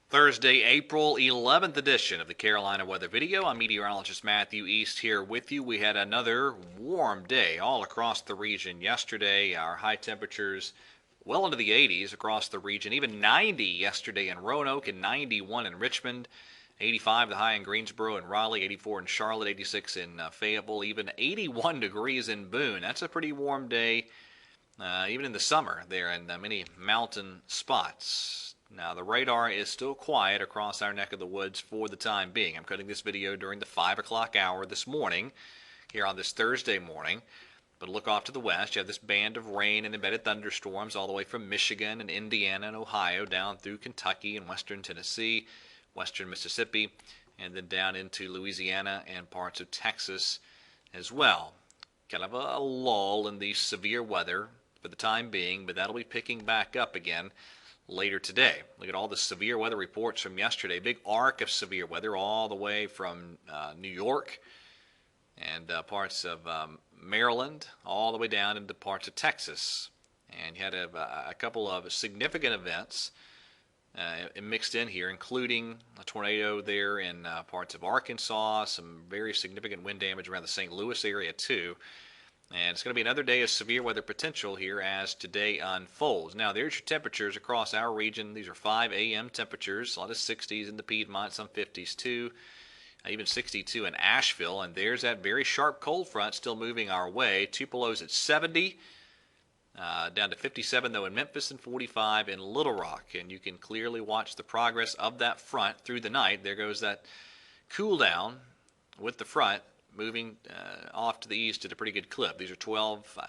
Thursday, April 11th edition of the Carolina Weather Video. I'm meteorologist Matthew East here with you. We had another warm day all across the region yesterday. Our high temperatures well into the 80s across the region, even 90 yesterday in Roanoke and 91 in Richmond. 85 the high in Greensboro and Raleigh, 84 in Charlotte, 86 in Fayetteville, even 81 degrees in Boone. That's a pretty warm day, even in the summer there in many mountain spots. Now, the radar is still quiet across our neck of the woods for the time being. I'm cutting this video during the 5 o'clock hour this morning, here on this Thursday morning. But look off to the west. You have this band of rain and embedded thunderstorms all the way from Michigan and Indiana and Ohio down through Kentucky and western Tennessee, western Mississippi, and then down into Louisiana and parts of Texas as well. Kind of a lull in the severe weather for the time being, but that'll be picking back up again later today. Look at all the severe weather reports from yesterday. Big arc of severe weather all the way from New York and parts of Maryland, all the way down into parts of Texas. And you had a couple of significant events mixed in here, including a tornado there in parts of Arkansas, some very significant wind damage around the St. Louis area too. And it's going to be another day of severe weather potential here as today unfolds. Now, there's your temperatures across our region. These are 5 a.m. temperatures, a lot of 60s in the Piedmont, some 50s too, even 62 in Asheville. And there's that very sharp cold front still moving our way. Tupelo's at 70, down to 57 though in Memphis and 45 in Little Rock. And you can clearly watch the progress of that front through the night. There goes that cool down with the front moving off to the east at a pretty good clip. These are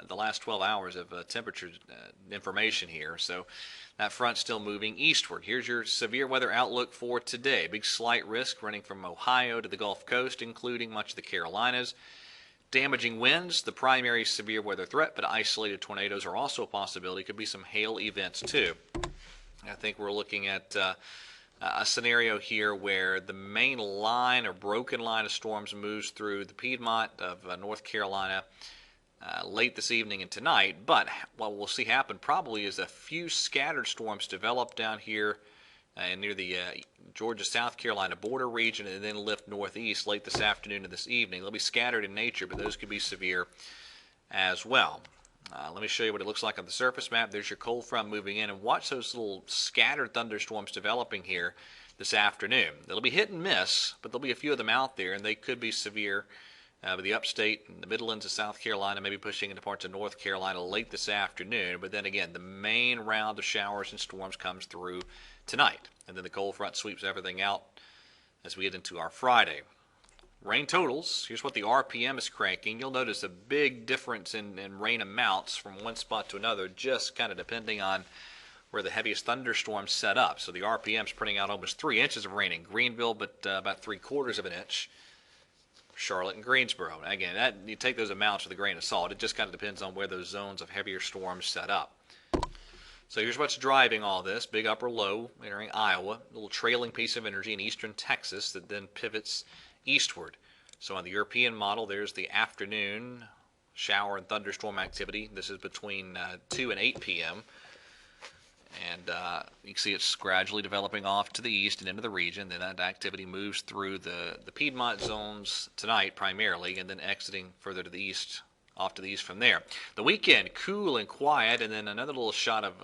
the last 12 hours of temperature information here. So that front's still moving eastward. Here's your severe weather outlook for today. Big slight risk running from Ohio to the Gulf Coast, including much of the Carolinas. Damaging winds, the primary severe weather threat, but isolated tornadoes are also a possibility. Could be some hail events too. I think we're looking at a scenario here where the main line or broken line of storms moves through the Piedmont of North Carolina late this evening and tonight. But what we'll see happen probably is a few scattered storms develop down here near the Georgia-South Carolina border region and then lift northeast late this afternoon and this evening. They'll be scattered in nature, but those could be severe as well. Let me show you what it looks like on the surface map. There's your cold front moving in, and watch those little scattered thunderstorms developing here this afternoon. They'll be hit and miss, but there'll be a few of them out there, and they could be severe with the upstate and the Midlands of South Carolina, maybe pushing into parts of North Carolina late this afternoon. But then again, the main round of showers and storms comes through tonight, and then the cold front sweeps everything out as we get into our Friday. Rain totals, here's what the RPM is cranking. You'll notice a big difference in rain amounts from one spot to another, just kind of depending on where the heaviest thunderstorms set up. So the RPM's printing out almost 3 inches of rain in Greenville, but about 3/4 of an inch for Charlotte and Greensboro. Again, you take those amounts with a grain of salt. It just kind of depends on where those zones of heavier storms set up. So here's what's driving all this. Big upper low entering Iowa, a little trailing piece of energy in eastern Texas that then pivots eastward. So on the European model, there's the afternoon shower and thunderstorm activity. This is between 2 and 8 p.m. And you can see it's gradually developing off to the east and into the region. Then that activity moves through the Piedmont zones tonight primarily, and then exiting further to the east, off to the east from there. The weekend, cool and quiet, and then another little shot of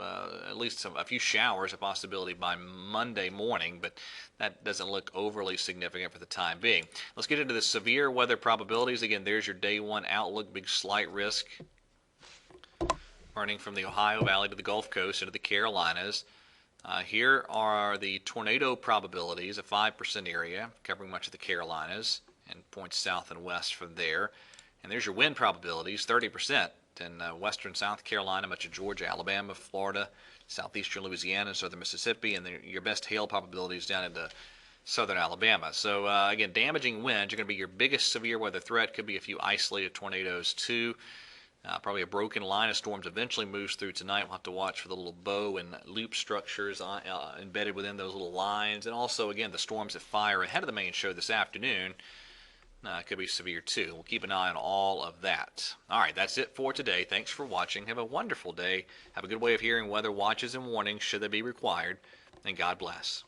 at least a few showers, a possibility by Monday morning, but that doesn't look overly significant for the time being. Let's get into the severe weather probabilities. Again, there's your day one outlook, big slight risk running from the Ohio Valley to the Gulf Coast into the Carolinas. Here are the tornado probabilities, a 5% area covering much of the Carolinas and points south and west from there. And there's your wind probabilities, 30% in western South Carolina, much of Georgia, Alabama, Florida, southeastern Louisiana, southern Mississippi, and then your best hail probabilities down into southern Alabama. So again, damaging winds are going to be your biggest severe weather threat. Could be a few isolated tornadoes too. Probably a broken line of storms eventually moves through tonight. We'll have to watch for the little bow and loop structures embedded within those little lines. And also, again, the storms that fire ahead of the main show this afternoon could be severe too. We'll keep an eye on all of that. All right, that's it for today. Thanks for watching. Have a wonderful day. Have a good way of hearing weather watches and warnings should they be required. And God bless.